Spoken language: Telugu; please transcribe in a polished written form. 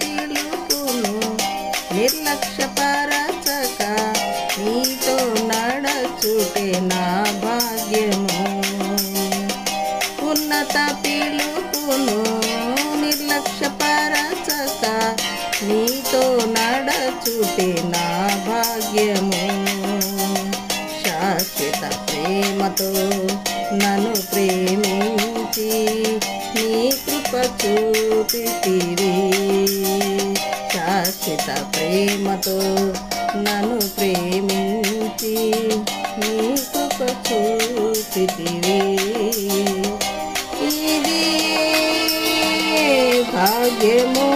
పిలుపును నిర్లక్ష్యపరచక నీతో నడచుటే నా భాగ్యము. ఉన్నత పిలుపును నిర్లక్ష్యపరచక నీతో నడచుటే నా భాగ్యము. శాశ్వత ప్రేమతో నన్ను ప్రేమించి నీ కృప చూపితివి. శాశ్వత ప్రేమతో నన్ను ప్రేమించి నీ కృప చూపితివి. ఇది భాగ్యము